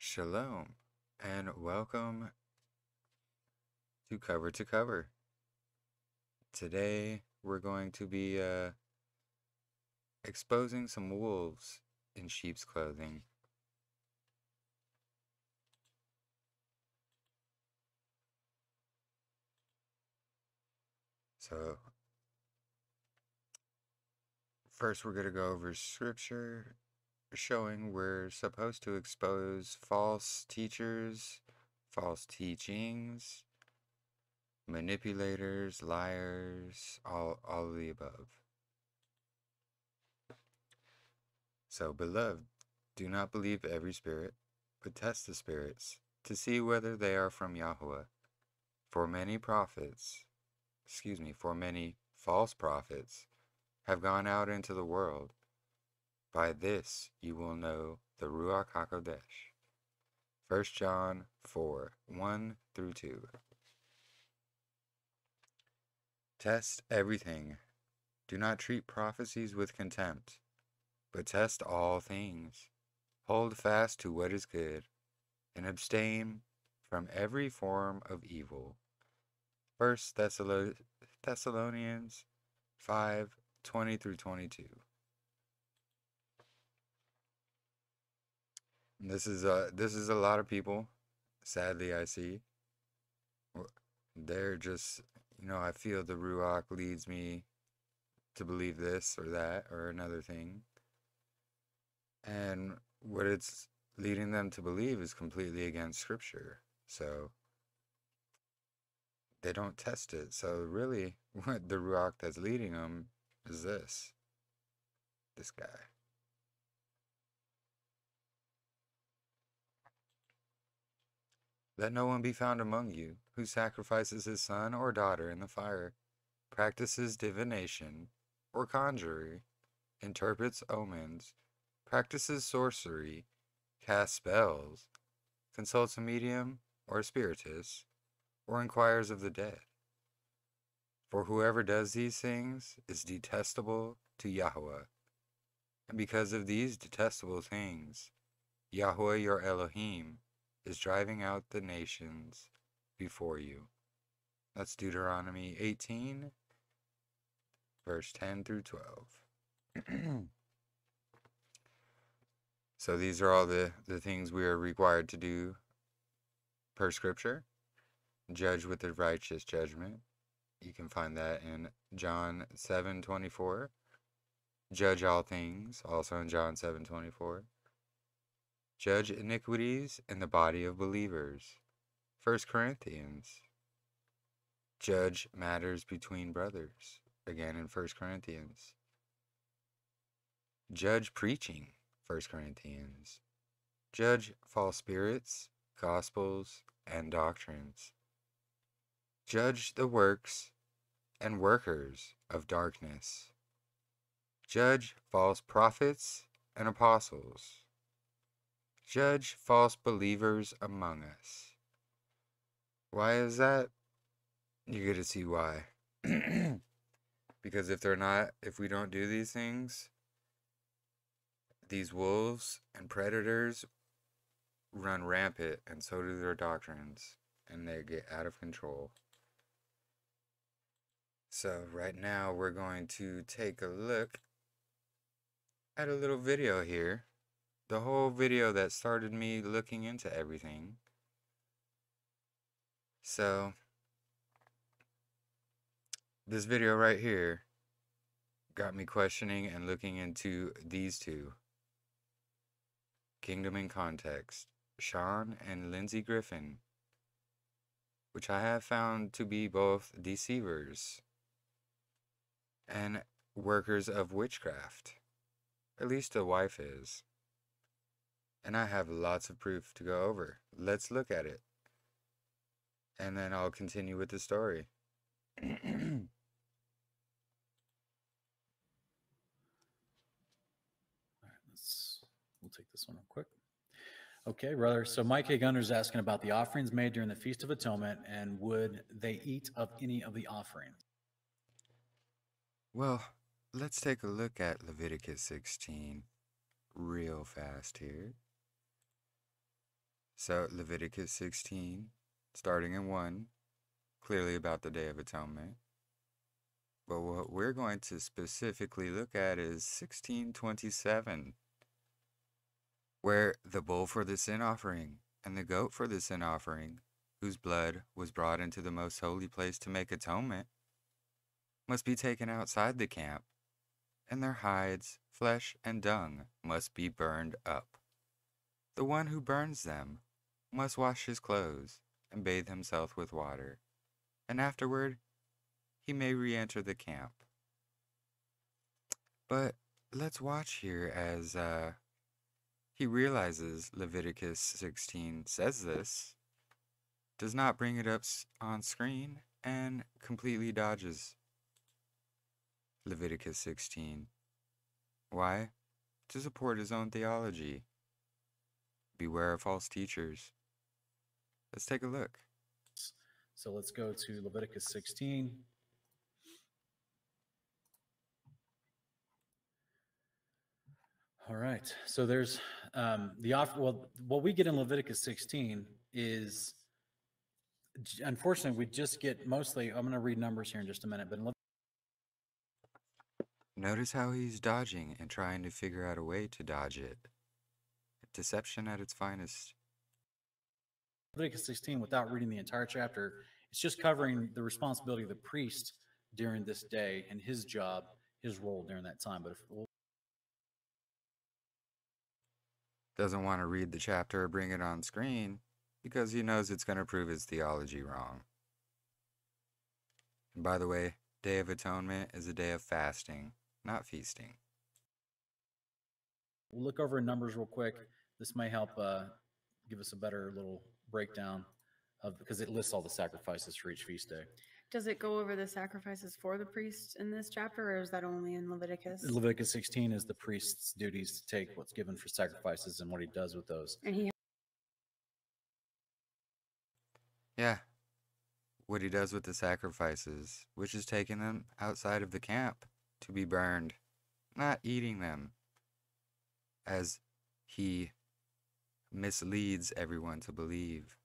Shalom, and welcome to Cover to Cover. Today, we're going to be exposing some wolves in sheep's clothing. So, first, we're going to go over scripture showing we're supposed to expose false teachers, false teachings, manipulators, liars, all of the above. So, beloved, do not believe every spirit, but test the spirits to see whether they are from Yahweh. For many false prophets have gone out into the world. By this you will know the Ruach HaKodesh. 1 John 4, 1 through 2. Test everything. Do not treat prophecies with contempt, but test all things. Hold fast to what is good, and abstain from every form of evil. 1 Thessalonians 5, 20 through 22. This is a lot of people, sadly I see. They're just, I feel the Ruach leads me to believe this or that or another thing. And what it's leading them to believe is completely against Scripture. So they don't test it. So really, what the Ruach that's leading them is this guy. Let no one be found among you who sacrifices his son or daughter in the fire, practices divination or conjury, interprets omens, practices sorcery, casts spells, consults a medium or a spiritist, or inquires of the dead. For whoever does these things is detestable to Yahweh. And because of these detestable things, Yahweh your Elohim is driving out the nations before you. That's Deuteronomy 18, verse 10 through 12. So these are all the things we are required to do per scripture. Judge with the righteous judgment. You can find that in John 7:24. Judge all things, also in John 7:24. Judge iniquities in the body of believers. 1 Corinthians. Judge matters between brothers. Again in 1 Corinthians. Judge preaching. 1 Corinthians. Judge false spirits, gospels, and doctrines. Judge the works and workers of darkness. Judge false prophets and apostles. Judge false believers among us. Why is that? You're going to see why. Because if we don't do these things, these wolves and predators run rampant, and so do their doctrines, and they get out of control. So right now we're going to take a look at a little video here. The whole video that started me looking into everything. So this video right here got me questioning and looking into these two. Kingdom in Context, Sean and Lindsay Griffin, which I have found to be both deceivers and workers of witchcraft. At least the wife is. And I have lots of proof to go over. Let's look at it. And then I'll continue with the story. We'll take this one real quick. Okay, brother. So Mike A. Gunner's asking about the offerings made during the Feast of Atonement, and would they eat of any of the offerings? Well, let's take a look at Leviticus 16 real fast here. So Leviticus 16, starting in 1, clearly about the Day of Atonement. But what we're going to specifically look at is 16:27, where the bull for the sin offering and the goat for the sin offering, whose blood was brought into the most holy place to make atonement, must be taken outside the camp, and their hides, flesh, and dung must be burned up. The one who burns them must wash his clothes and bathe himself with water, and afterward he may re-enter the camp. But let's watch here as he realizes Leviticus 16 says this, does not bring it up on screen, and completely dodges Leviticus 16. Why? To support his own theology. Beware of false teachers. Let's take a look. So let's go to Leviticus 16. All right. So there's the offer. Well, what we get in Leviticus 16 is, unfortunately, we just get mostly. I'm going to read numbers here in just a minute, but in Notice how he's dodging and trying to figure out a way to dodge it. Deception at its finest. Leviticus 16, without reading the entire chapter, it's just covering the responsibility of the priest during this day and his job, his role during that time. But if Doesn't want to read the chapter or bring it on screen because he knows it's going to prove his theology wrong. And by the way, Day of Atonement is a day of fasting, not feasting. we'll look over numbers real quick. This may help give us a better little breakdown of, because it lists all the sacrifices for each feast day. Does it go over the sacrifices for the priests in this chapter, or is that only in Leviticus? Leviticus 16 is the priest's duties to take what's given for sacrifices and what he does with those. And he Yeah, what he does with the sacrifices, which is taking them outside of the camp to be burned, not eating them, as he misleads everyone to believe.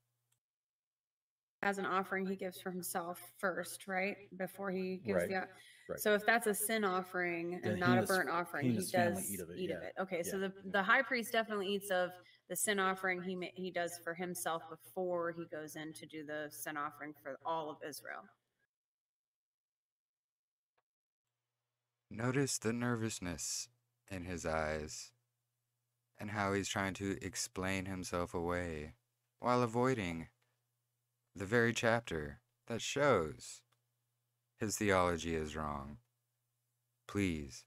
has an offering he gives for himself first, right? Before he gives Right, the. right. So if that's a sin offering Then and he not a and his- burnt offering, he he and his family does eat of it, eat yeah, of it. Okay, so yeah. the high priest definitely eats of the sin offering he does for himself before he goes in to do the sin offering for all of Israel. Notice the nervousness in his eyes and how he's trying to explain himself away while avoiding the very chapter that shows his theology is wrong. Please,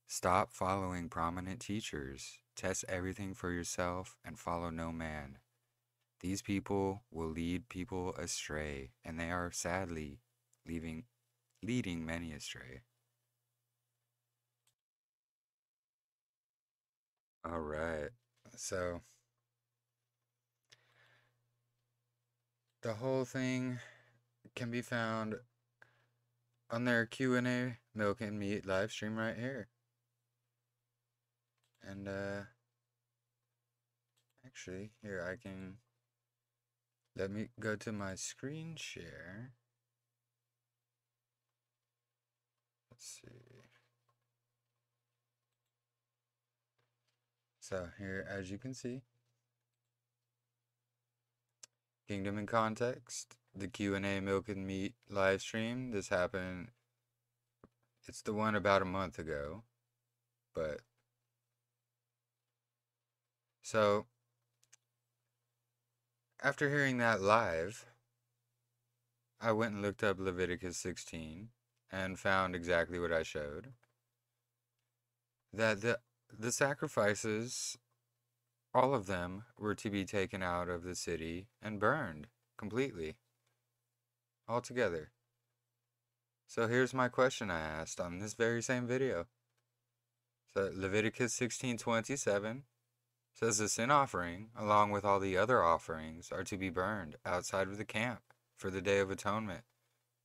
stop following prominent teachers. Test everything for yourself and follow no man. These people will lead people astray, and they are sadly leading many astray. All right, so the whole thing can be found on their Q&A Milk and Meat live stream right here. And actually, here I can, let me go to my screen share. Let's see. So here, as you can see, Kingdom in Context, the Q&A Milk and Meat live stream. This happened, it's the one about a month ago, but so after hearing that live, I went and looked up Leviticus 16 and found exactly what I showed. That the sacrifices, all of them, were to be taken out of the city and burned completely, altogether. So here's my question I asked on this very same video. So Leviticus 16:27 says the sin offering, along with all the other offerings, are to be burned outside of the camp for the Day of Atonement,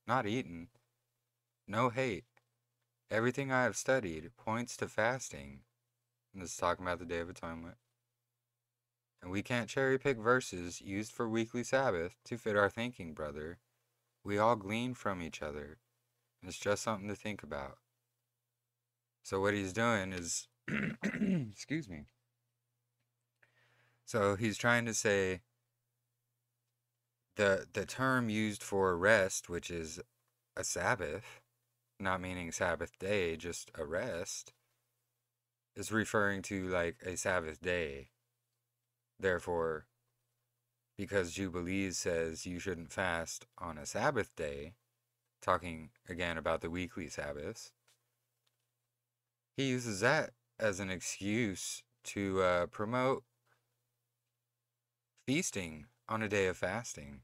not eaten. No hate. Everything I have studied points to fasting. And this is talking about the Day of Atonement. And we can't cherry pick verses used for weekly Sabbath to fit our thinking, brother. We all glean from each other. It's just something to think about. So what he's doing is, excuse me. So he's trying to say the term used for rest, which is a Sabbath, not meaning Sabbath day, just a rest, is referring to like a Sabbath day. Therefore, because Jubilees says you shouldn't fast on a Sabbath day, talking again about the weekly Sabbaths, he uses that as an excuse to promote feasting on a day of fasting.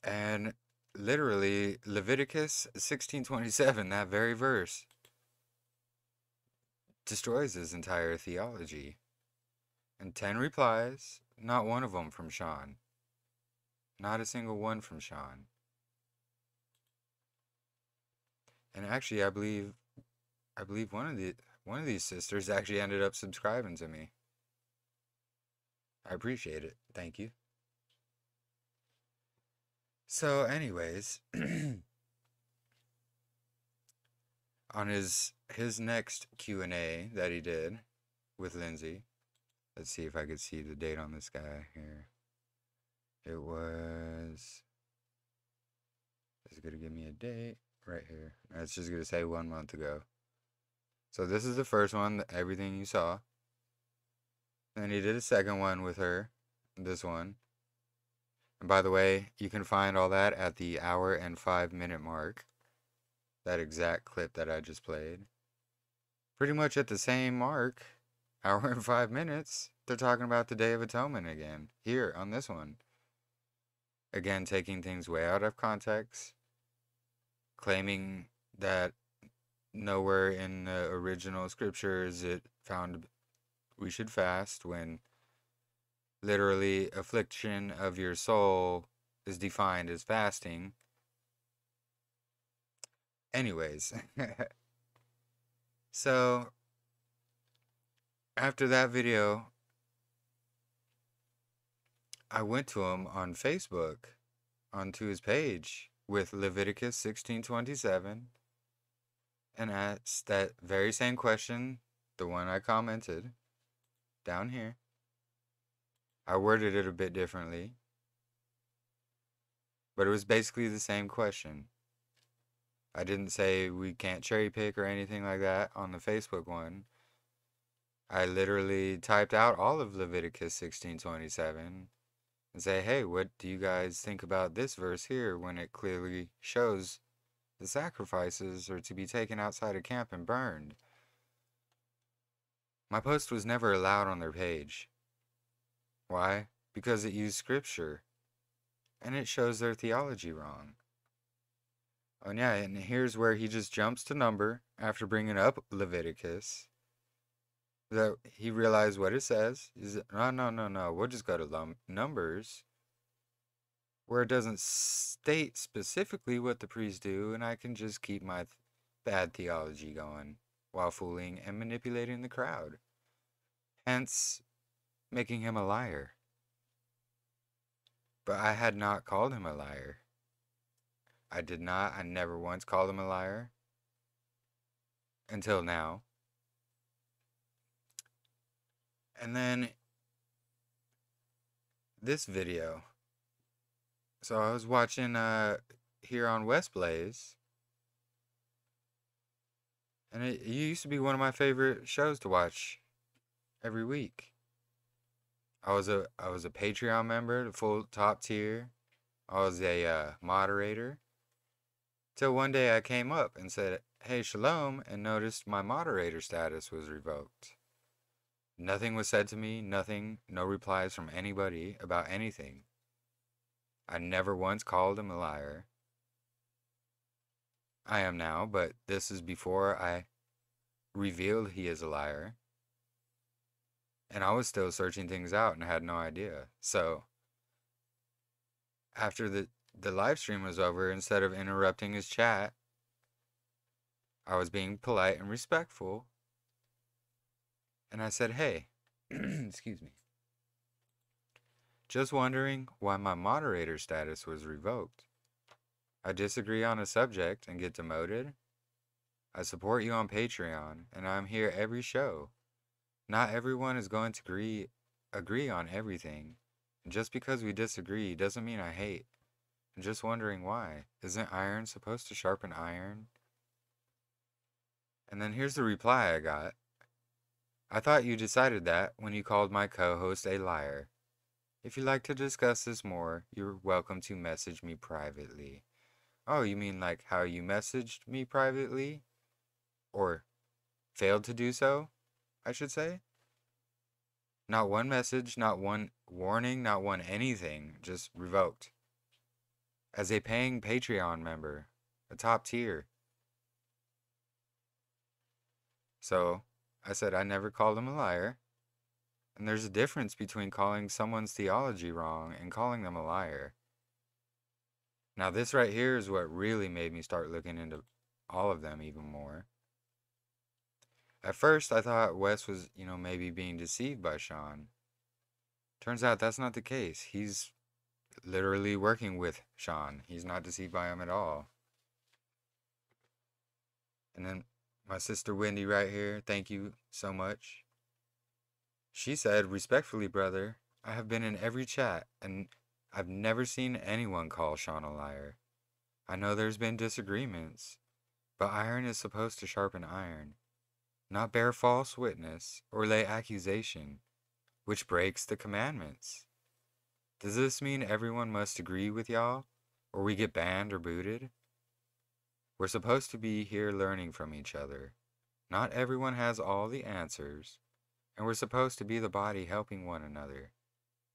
And literally, Leviticus 16:27, that very verse, destroys his entire theology. And 10 replies, not one of them from Sean. Not a single one from Sean. And actually, I believe one of these sisters actually ended up subscribing to me. I appreciate it. Thank you. So, anyways, on his next Q&A that he did with Lindsay, let's see if I could see the date on this guy here. It was, it's going to give me a date right here. It's just going to say 1 month ago. So this is the first one, everything you saw. Then he did a second one with her, this one. And by the way, you can find all that at the 1 and 5 minute mark. That exact clip that I just played. Pretty much at the same mark, 1 and 5 minutes, they're talking about the Day of Atonement again, here on this one. Again, taking things way out of context, claiming that nowhere in the original scriptures it found we should fast, when literally affliction of your soul is defined as fasting. Anyways, so after that video, I went to him on Facebook, onto his page with Leviticus 16:27, and asked that very same question, the one I commented down here. I worded it a bit differently, but it was basically the same question. I didn't say we can't cherry pick or anything like that on the Facebook one. I literally typed out all of Leviticus 16:27 and say, hey, what do you guys think about this verse here, when it clearly shows the sacrifices are to be taken outside of camp and burned? My post was never allowed on their page. Why? Because it used scripture, and it shows their theology wrong. Oh yeah, and here's where he just jumps to number after bringing up Leviticus. That he realized what it says. He's, no, we'll just go to Numbers, where it doesn't state specifically what the priests do, and I can just keep my bad theology going while fooling and manipulating the crowd. Hence, making him a liar. But I had not called him a liar. I did not. I never once called him a liar. Until now. And then this video. So I was watching here on West Blaze. And it used to be one of my favorite shows to watch every week. I was a Patreon member, the full top tier. I was a moderator. Till one day I came up and said, hey, shalom, and noticed my moderator status was revoked. Nothing was said to me, nothing, no replies from anybody about anything. I never once called him a liar. I am now, but this is before I revealed he is a liar. And I was still searching things out and had no idea. So, after the live stream was over, instead of interrupting his chat, I was being polite and respectful. And I said, hey, Excuse me. Just wondering why my moderator status was revoked. I disagree on a subject and get demoted. I support you on Patreon, and I'm here every show. Not everyone is going to agree on everything. And just because we disagree doesn't mean I hate. I'm just wondering why. Isn't iron supposed to sharpen iron? And then here's the reply I got. I thought you decided that when you called my co-host a liar. If you'd like to discuss this more, you're welcome to message me privately. Oh, you mean like how you messaged me privately? Or failed to do so, I should say? Not one message, not one warning, not one anything, just revoked. As a paying Patreon member, a top tier. So, I said I never called him a liar. And there's a difference between calling someone's theology wrong and calling them a liar. Now, this right here is what really made me start looking into all of them even more. At first, I thought Wes was, maybe being deceived by Sean. Turns out that's not the case. He's literally working with Sean. He's not deceived by him at all. And then my sister Wendy right here, thank you so much. She said, respectfully, brother, I have been in every chat, and I've never seen anyone call Sean a liar. I know there's been disagreements, but iron is supposed to sharpen iron, not bear false witness or lay accusation, which breaks the commandments. Does this mean everyone must agree with y'all, or we get banned or booted? We're supposed to be here learning from each other. Not everyone has all the answers, and we're supposed to be the body helping one another.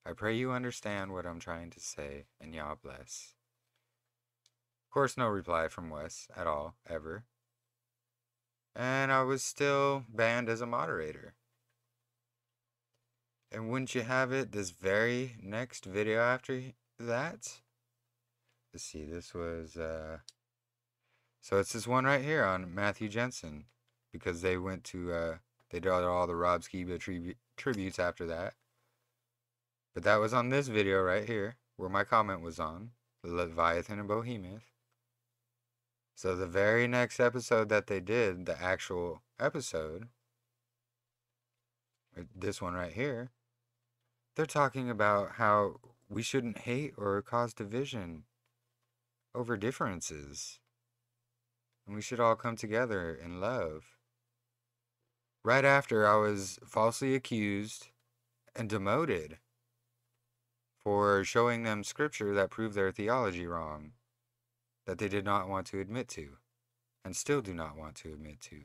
I pray you understand what I'm trying to say, and y'all bless. Of course, no reply from Wes at all, ever. And I was still banned as a moderator. And wouldn't you have it, this very next video after that? Let's see, this was, so it's this one right here on Matthew Jensen, because they went to, they did all the Rob Skiba tributes after that. But that was on this video right here, where my comment was on, Leviathan and Behemoth. So the very next episode that they did, the actual episode, this one right here, they're talking about how we shouldn't hate or cause division over differences. And we should all come together in love. Right after I was falsely accused and demoted for showing them scripture that proved their theology wrong, that they did not want to admit to, and still do not want to admit to.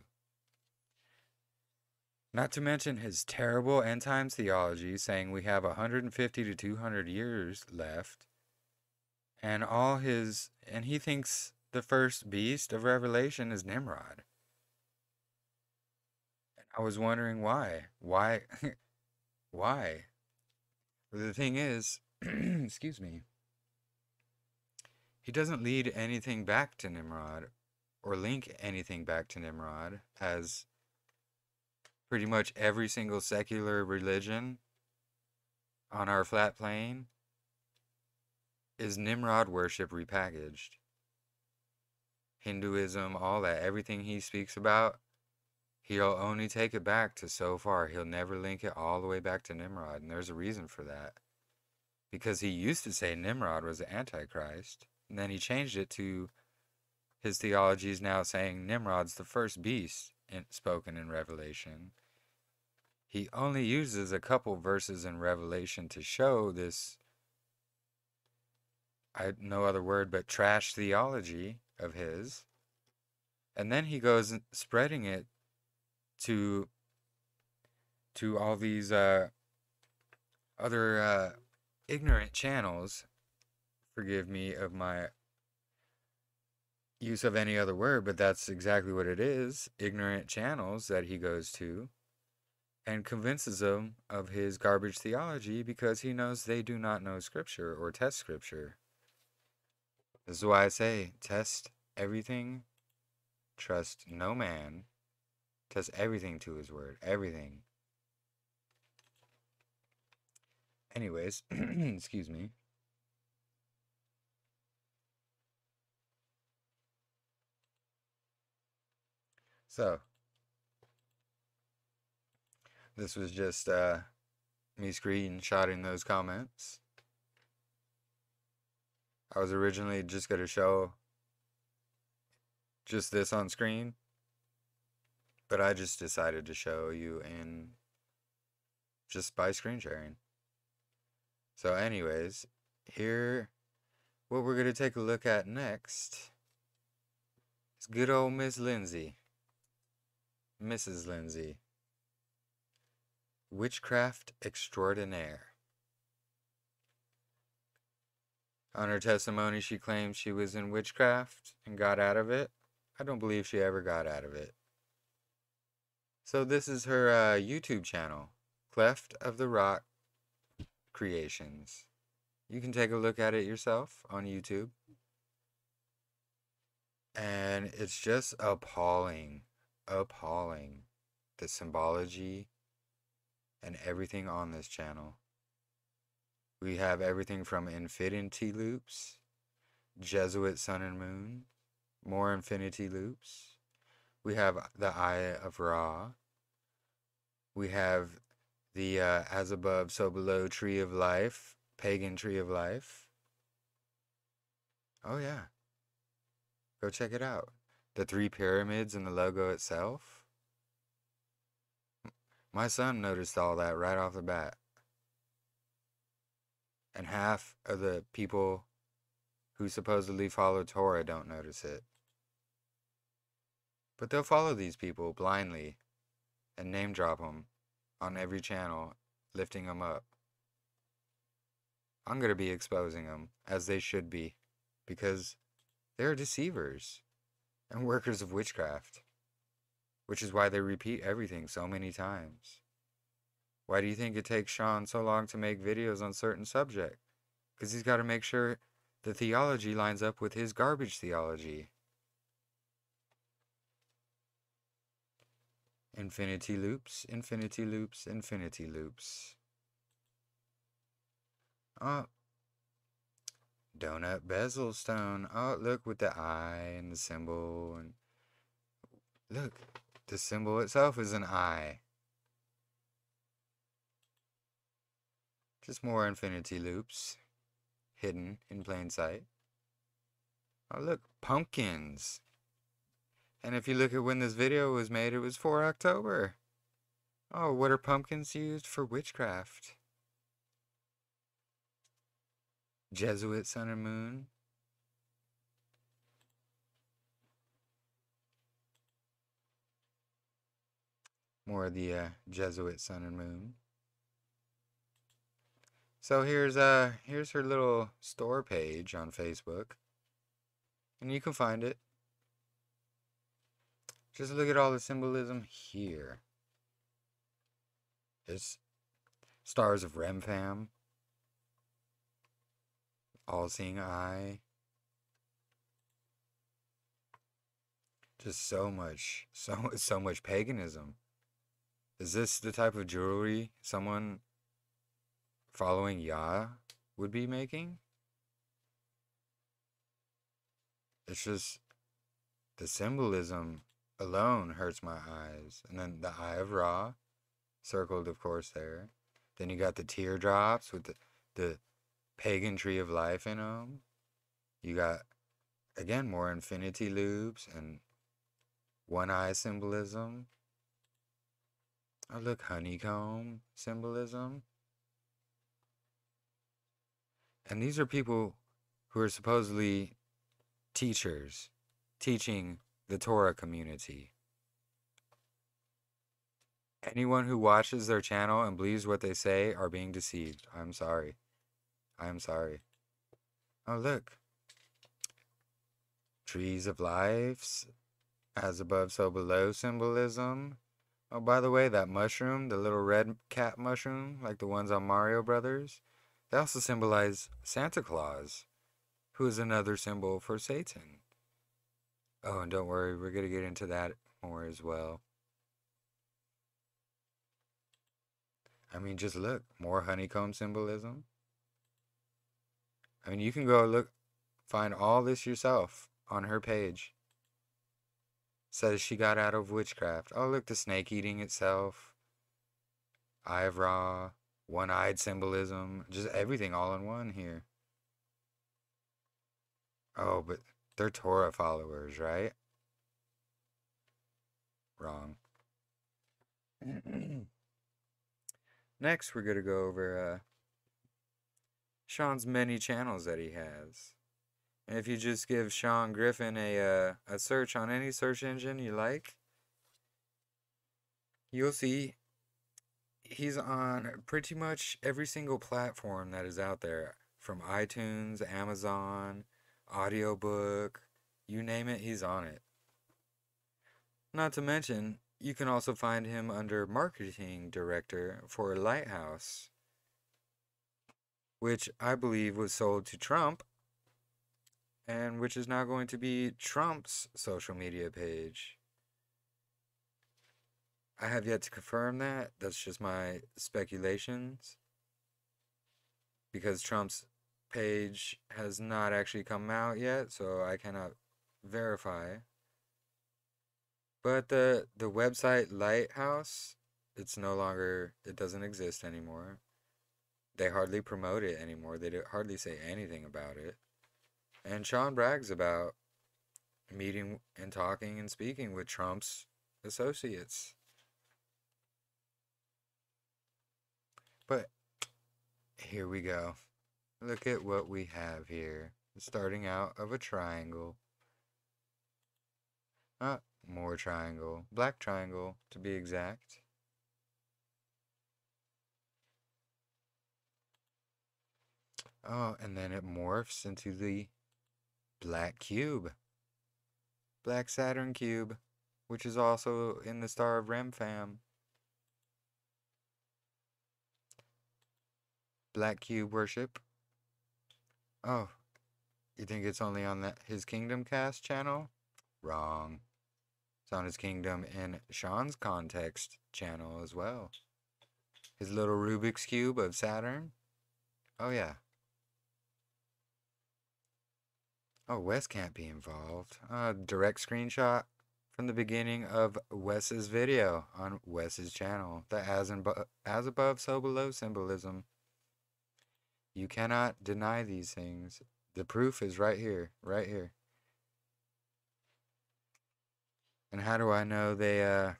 Not to mention his terrible end times theology, saying we have 150 to 200 years left, and he thinks the first beast of Revelation is Nimrod. And I was wondering why. Why? Why? But the thing is, excuse me, he doesn't lead anything back to Nimrod, or link anything back to Nimrod, as pretty much every single secular religion on our flat plane is Nimrod worship repackaged. Hinduism, all that, everything he speaks about, he'll only take it back to so far. He'll never link it all the way back to Nimrod, and there's a reason for that. Because he used to say Nimrod was the Antichrist, and then he changed it to his theology is now saying Nimrod's the first beast spoken in Revelation. He only uses a couple verses in Revelation to show this, no other word but trash theology of his. And then he goes spreading it to all these other ignorant channels. Forgive me of my use of any other word, but that's exactly what it is. Ignorant channels that he goes to and convinces them of his garbage theology because he knows they do not know Scripture or test Scripture. This is why I say, test everything, trust no man, test everything to his word, everything. Anyways, excuse me. So, this was just me screenshotting those comments. I was originally just going to show just this on screen, but I just decided to show you in just by screen sharing. So anyways, here, what we're going to take a look at next is good old Miss Lindsay. Mrs. Lindsay. Witchcraft extraordinaire. On her testimony, she claims she was in witchcraft and got out of it. I don't believe she ever got out of it. So this is her YouTube channel, Cleft of the Rock Creations. You can take a look at it yourself on YouTube. And it's just appalling. Appalling. The symbology and everything on this channel. We have everything from infinity loops, Jesuit sun and moon, more infinity loops. We have the Eye of Ra. We have the as above, so below tree of life, pagan tree of life. Oh yeah. Go check it out. The 3 pyramids and the logo itself. My son noticed all that right off the bat. And half of the people who supposedly follow Torah don't notice it. But they'll follow these people blindly and name drop them on every channel, lifting them up. I'm going to be exposing them, as they should be, because they're deceivers and workers of witchcraft, which is why they repeat everything so many times. Why do you think it takes Sean so long to make videos on certain subject? Because he's got to make sure the theology lines up with his garbage theology. Infinity loops, infinity loops, infinity loops. Oh, donut bezel stone. Oh, look with the eye and the symbol. And look, the symbol itself is an eye. Just more infinity loops, hidden in plain sight. Oh look, pumpkins. And if you look at when this video was made, it was for October. Oh, what are pumpkins used for? Witchcraft. Jesuit sun and moon. More of the Jesuit sun and moon. So here's her little store page on Facebook. And you can find it. Just look at all the symbolism here. It's stars of Remphan. All-seeing eye. Just so much paganism. Is this the type of jewelry someone following Yah would be making? It's just the symbolism alone hurts my eyes. And then the Eye of Ra, circled of course there. Then you got the teardrops with the pagan tree of life in them. You got, again, more infinity loops and one eye symbolism. Oh look, honeycomb symbolism. And these are people who are supposedly teachers, teaching the Torah community. Anyone who watches their channel and believes what they say are being deceived. I'm sorry. I'm sorry. Oh, look. Trees of life, as above, so below symbolism. Oh, by the way, that mushroom, the little red cat mushroom, like the ones on Mario Brothers, they also symbolize Santa Claus, who is another symbol for Satan. Oh, and don't worry, we're going to get into that more as well. I mean, just look. More honeycomb symbolism. I mean, you can go look, find all this yourself on her page. Says she got out of witchcraft. Oh, look, the snake eating itself. Eye of Ra. One-eyed symbolism. Just everything all in one here. Oh, but they're Torah followers, right? Wrong. Next, we're going to go over Sean's many channels that he has. And if you just give Sean Griffin a search on any search engine you like, you'll see he's on pretty much every single platform that is out there. From iTunes, Amazon, audiobook, you name it, he's on it. Not to mention, you can also find him under marketing director for Lighthouse, which I believe was sold to Trump, and which is now going to be Trump's social media page. I have yet to confirm that. That's just my speculations, because Trump's page has not actually come out yet, so I cannot verify. But the website Lighthouse, it's no longer, it doesn't exist anymore. They hardly promote it anymore. They hardly say anything about it. And Sean brags about meeting and talking and speaking with Trump's associates. But here we go. Look at what we have here. Starting out of a triangle. More triangle. Black triangle, to be exact. Oh, and then it morphs into the black cube. Black Saturn cube, which is also in the star of Remphan. Black cube worship. Oh, you think it's only on his Kingdom Cast channel? Wrong. It's on his Kingdom in Sean's Context channel as well. His little Rubik's Cube of Saturn. Oh, yeah. Oh, Wes can't be involved. Direct screenshot from the beginning of Wes's video on Wes's channel. The as above, so below symbolism. You cannot deny these things. The proof is right here, right here. And how do I know they're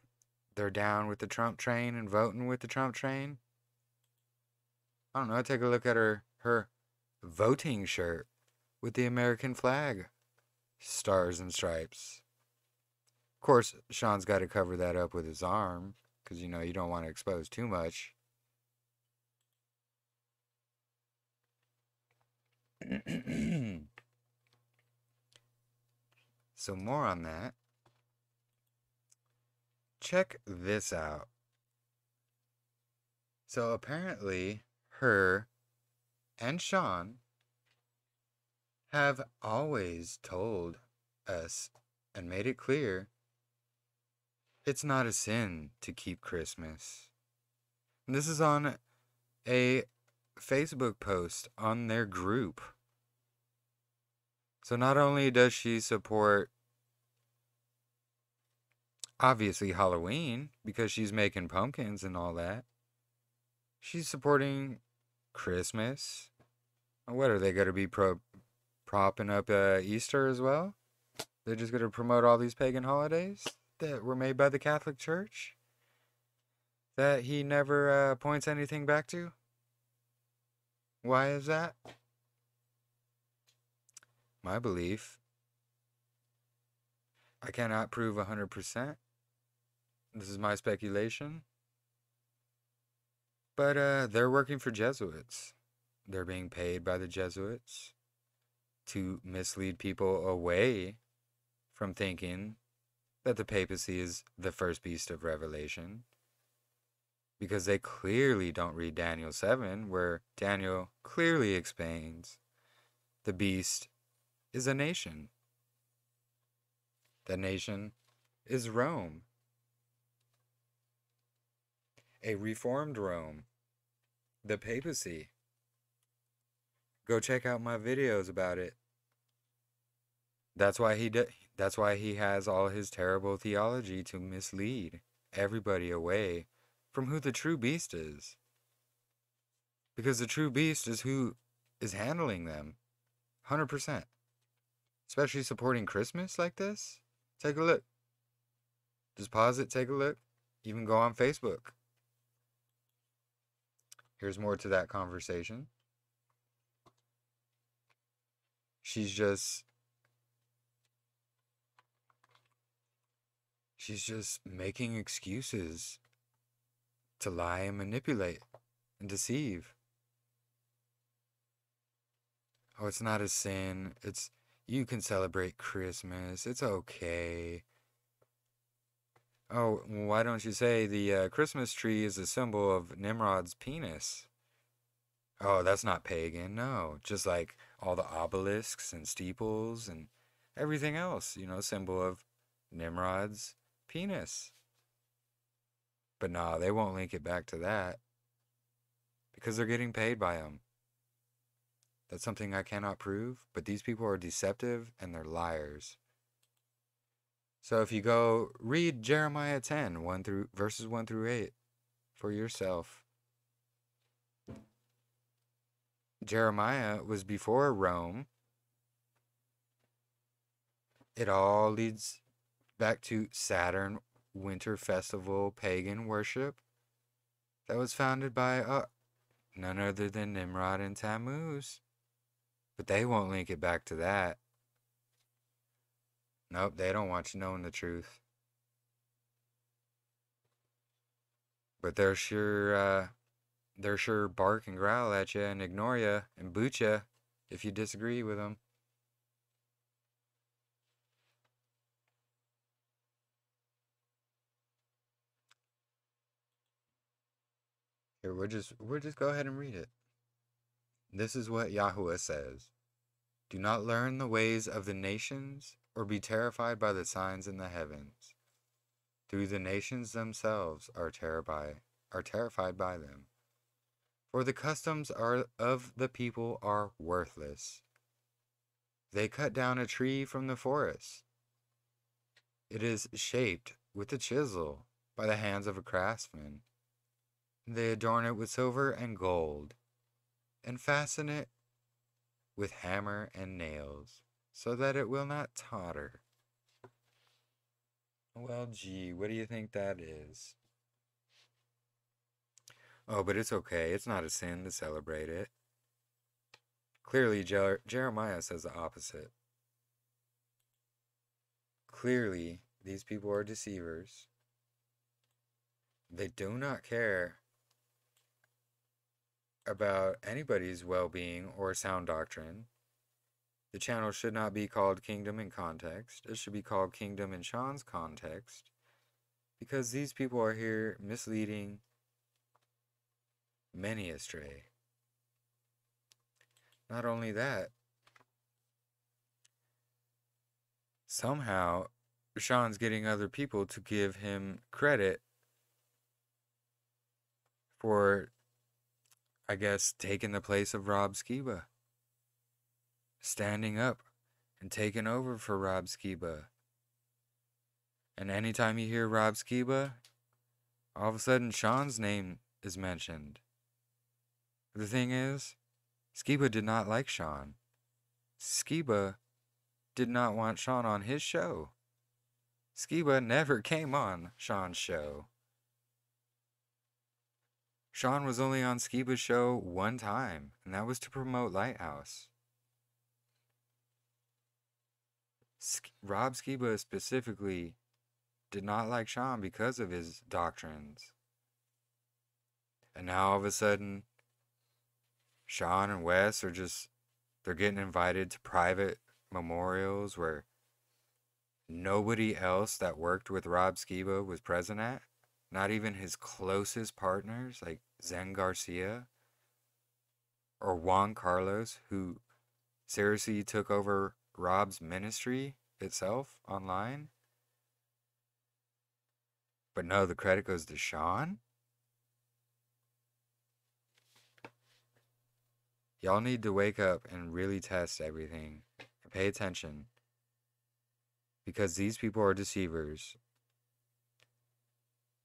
down with the Trump train and voting with the Trump train? I don't know. Take a look at her voting shirt with the American flag, stars and stripes. Of course, Sean's got to cover that up with his arm, because, you know, you don't want to expose too much. So more on that. Check this out. So apparently, her and Sean have always told us and made it clear it's not a sin to keep Christmas. And this is on a Facebook post on their group. So not only does she support, obviously, Halloween, because she's making pumpkins and all that, she's supporting Christmas. What, are they going to be propping up Easter as well? They're just going to promote all these pagan holidays that were made by the Catholic Church that he never points anything back to? Why is that? My belief, I cannot prove 100%. This is my speculation. But they're working for Jesuits. They're being paid by the Jesuits to mislead people away from thinking that the papacy is the first beast of Revelation, because they clearly don't read Daniel 7, where Daniel clearly explains the beast is a nation. The nation is Rome. A reformed Rome, the papacy. Go check out my videos about it. That's why that's why he has all his terrible theology to mislead everybody away from who the true beast is. Because the true beast is who is handling them. 100%. Especially supporting Christmas like this. Take a look. Just pause it, take a look. Even go on Facebook. Here's more to that conversation. She's just making excuses to lie and manipulate and deceive. Oh, it's not a sin. You can celebrate Christmas. It's okay. Oh, why don't you say the Christmas tree is a symbol of Nimrod's penis? Oh, that's not pagan. No, just like all the obelisks and steeples and everything else, symbol of Nimrod's penis. But nah, they won't link it back to that because they're getting paid by him. That's something I cannot prove, but these people are deceptive and they're liars. So if you go read Jeremiah 10, verses 1 through 8 for yourself. Jeremiah was before Rome. It all leads back to Saturn winter festival pagan worship that was founded by none other than Nimrod and Tammuz. But they won't link it back to that. Nope, they don't want you knowing the truth. But they're sure bark and growl at you and ignore you and boot you if you disagree with them. Here, we'll just go ahead and read it. This is what Yahuwah says. Do not learn the ways of the nations or be terrified by the signs in the heavens. Through the nations themselves are terrified by them. For the customs of the people are worthless. They cut down a tree from the forest. It is shaped with a chisel by the hands of a craftsman. They adorn it with silver and gold, and fasten it with hammer and nails, so that it will not totter. Well, gee, what do you think that is? Oh, but it's okay. It's not a sin to celebrate it. Clearly, Jeremiah says the opposite. Clearly, these people are deceivers. They do not care about anybody's well-being or sound doctrine. The channel should not be called Kingdom in Context. It should be called Kingdom in Sean's Context, because these people are here misleading many astray. Not only that, somehow Sean's getting other people to give him credit for, I guess, taking the place of Rob Skiba. Standing up and taking over for Rob Skiba. And anytime you hear Rob Skiba, all of a sudden Sean's name is mentioned. The thing is, Skiba did not like Sean. Skiba did not want Sean on his show. Skiba never came on Sean's show. Sean was only on Skiba's show one time, and that was to promote Lighthouse. Rob Skiba specifically did not like Sean because of his doctrines. And now all of a sudden, Sean and Wes they're getting invited to private memorials where nobody else that worked with Rob Skiba was present at. Not even his closest partners like Zen Garcia or Juan Carlos, who seriously took over Rob's ministry itself online. But no, the credit goes to Sean. Y'all need to wake up and really test everything and pay attention, because these people are deceivers.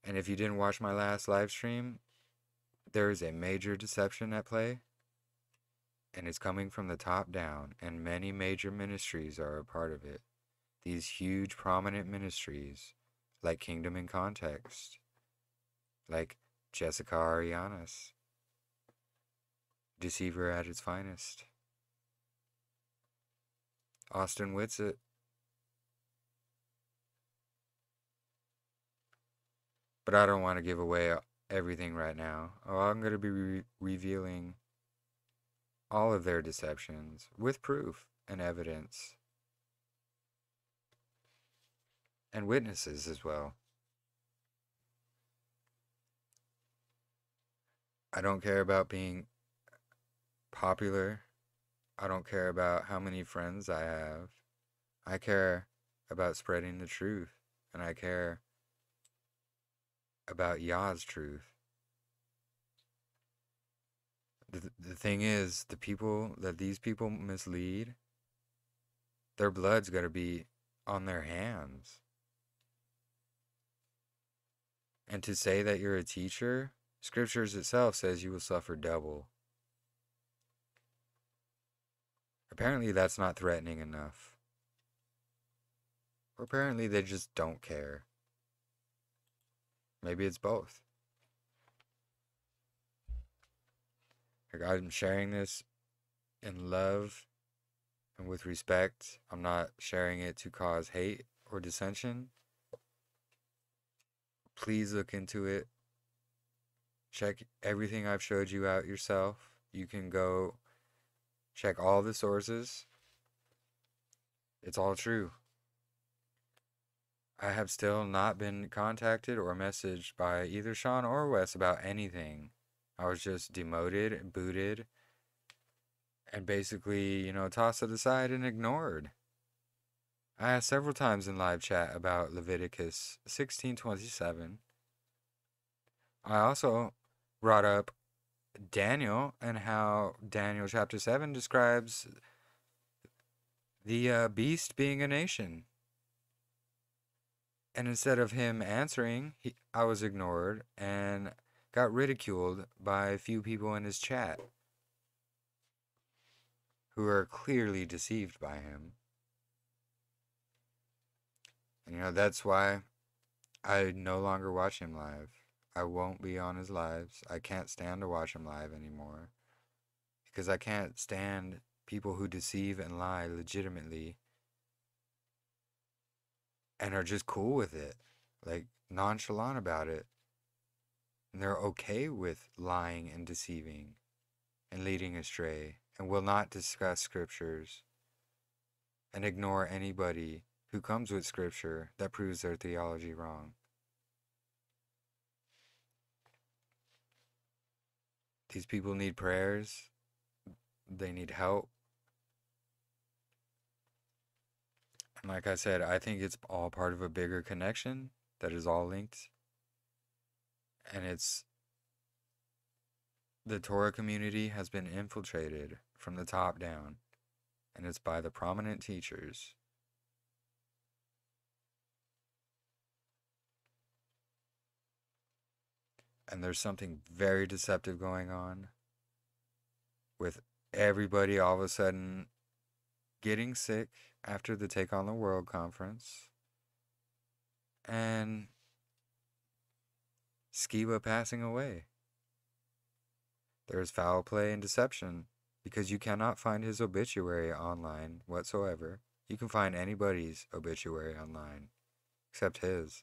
And if you didn't watch my last live stream, there is a major deception at play, and it's coming from the top down, and many major ministries are a part of it. These huge prominent ministries like Kingdom in Context, like Jessica Arianas, deceiver at its finest, Austin Whitsitt, but I don't want to give away everything right now. I'm going to be revealing all of their deceptions with proof and evidence and witnesses as well. I don't care about being popular. I don't care about how many friends I have. I care about spreading the truth, and I care about Yah's truth. The thing is, the people that these people mislead, their blood's got to be on their hands. And to say that you're a teacher, Scriptures itself says you will suffer double. Apparently that's not threatening enough. Or apparently they just don't care. Maybe it's both. Like, I'm sharing this in love and with respect. I'm not sharing it to cause hate or dissension. Please look into it. Check everything I've showed you out yourself. You can go check all the sources. It's all true. I have still not been contacted or messaged by either Sean or Wes about anything. I was just demoted, booted, and basically, tossed it aside and ignored. I asked several times in live chat about Leviticus 16:27. I also brought up Daniel and how Daniel chapter 7 describes the beast being a nation. And instead of him answering, I was ignored and got ridiculed by a few people in his chat who are clearly deceived by him. And that's why I no longer watch him live. I won't be on his lives. I can't stand to watch him live anymore, because I can't stand people who deceive and lie legitimately and are just cool with it, like nonchalant about it. And they're okay with lying and deceiving and leading astray, and will not discuss scriptures and ignore anybody who comes with scripture that proves their theology wrong. These people need prayers. They need help. And like I said, I think it's all part of a bigger connection that is all linked. And it's the Torah community has been infiltrated from the top down, and it's by the prominent teachers. And there's something very deceptive going on with everybody all of a sudden getting sick after the Take on the World conference, and Skiba passing away. There is foul play and deception, because you cannot find his obituary online whatsoever. You can find anybody's obituary online except his.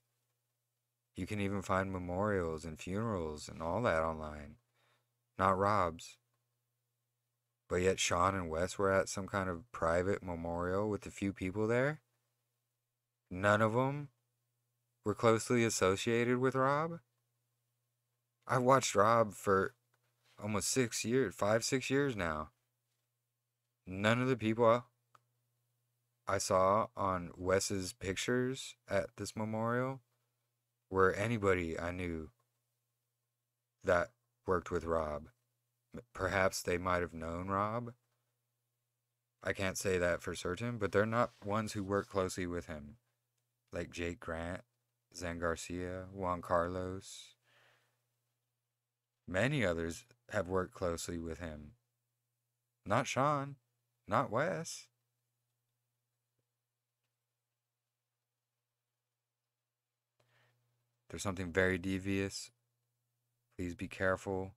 You can even find memorials and funerals and all that online. Not Rob's. But yet Sean and Wes were at some kind of private memorial with a few people there. None of them were closely associated with Rob. I've watched Rob for almost 6 years, 5-6 years now. None of the people I saw on Wes's pictures at this memorial were anybody I knew that worked with Rob. Perhaps they might have known Rob. I can't say that for certain, but they're not ones who work closely with him, like Jake Grant, Zen Garcia, Juan Carlos. Many others have worked closely with him. Not Sean, not Wes. There's something very devious. Please be careful.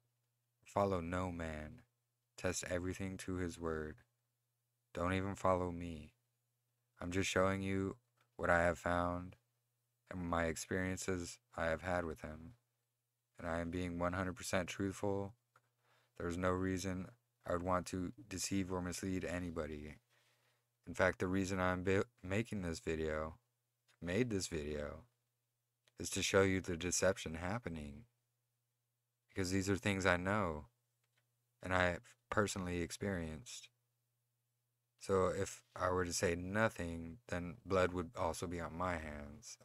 Follow no man. Test everything to his word. Don't even follow me. I'm just showing you what I have found and my experiences I have had with him. And I am being 100% truthful. There's no reason I would want to deceive or mislead anybody. In fact, the reason I'm made this video, is to show you the deception happening. Because these are things I know and I have personally experienced. So if I were to say nothing, then blood would also be on my hands.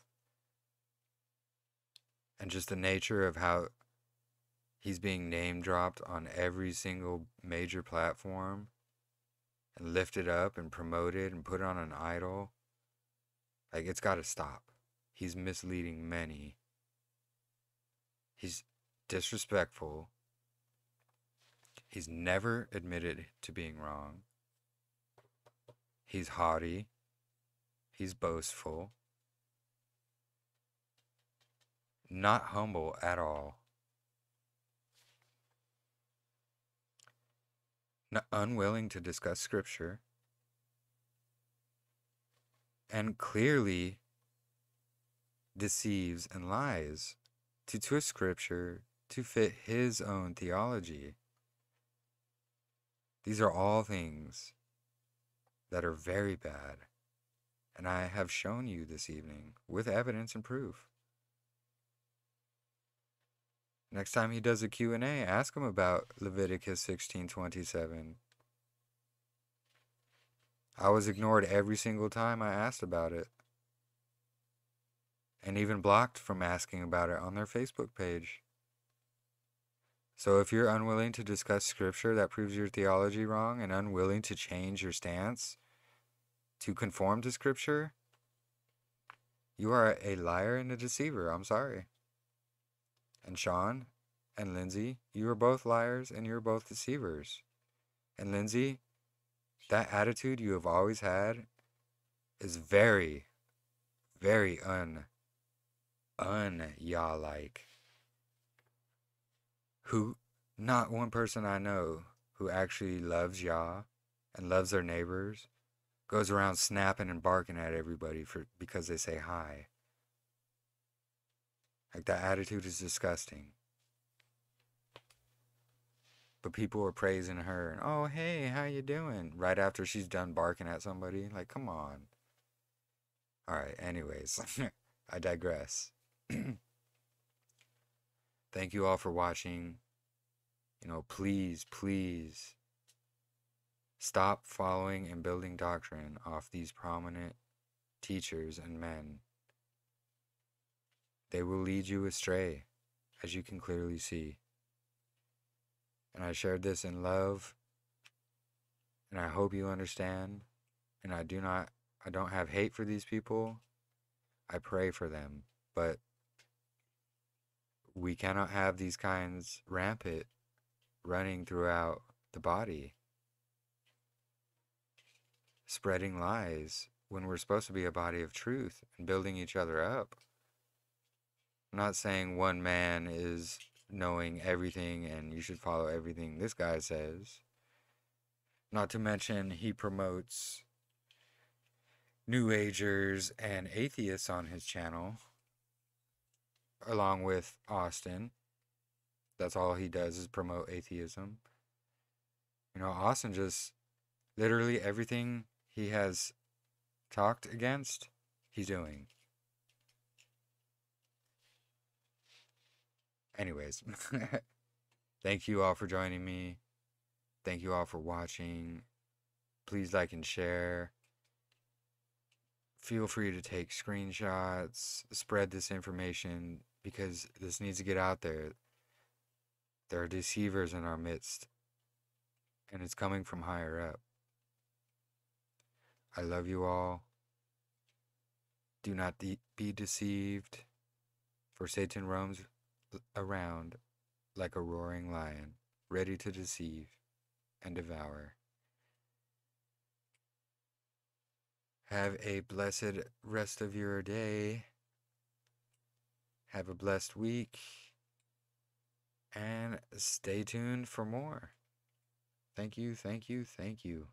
And just the nature of how he's being name dropped on every single major platform and lifted up and promoted and put on an idol, like, it's got to stop. He's misleading many. He's disrespectful. He's never admitted to being wrong. He's haughty. He's boastful. Not humble at all. Unwilling to discuss scripture. And clearly deceives and lies to twist scripture to fit his own theology. These are all things that are very bad, and I have shown you this evening with evidence and proof. Next time he does a Q&A, ask him about Leviticus 16:27. I was ignored every single time I asked about it, and even blocked from asking about it on their Facebook page. So if you're unwilling to discuss scripture that proves your theology wrong and unwilling to change your stance to conform to scripture, you are a liar and a deceiver. I'm sorry. And Sean and Lindsay, you are both liars and you're both deceivers. And Lindsay, that attitude you have always had is very, very Yah-like. Not one person I know who actually loves Yah and loves their neighbors goes around snapping and barking at everybody because they say hi. Like, that attitude is disgusting. But people are praising her and, oh, hey, how you doing? Right after she's done barking at somebody. Like, come on. Alright, anyways. I digress. Thank you all for watching. Please, please stop following and building doctrine off these prominent teachers and men. They will lead you astray, as you can clearly see. And I shared this in love, and I hope you understand. And I don't have hate for these people. I pray for them, but we cannot have these kinds rampant running throughout the body, spreading lies when we're supposed to be a body of truth and building each other up. I'm not saying one man is knowing everything and you should follow everything this guy says. Not to mention he promotes New Agers and atheists on his channel, along with Austin. That's all he does is promote atheism. Austin just literally everything he has talked against, he's doing. Anyways, thank you all for joining me. Thank you all for watching. Please like and share. Feel free to take screenshots, spread this information, because this needs to get out there. There are deceivers in our midst, and it's coming from higher up. I love you all. Do not be deceived, for Satan roams around like a roaring lion, ready to deceive and devour. Have a blessed rest of your day. Have a blessed week. And stay tuned for more. Thank you, thank you, thank you.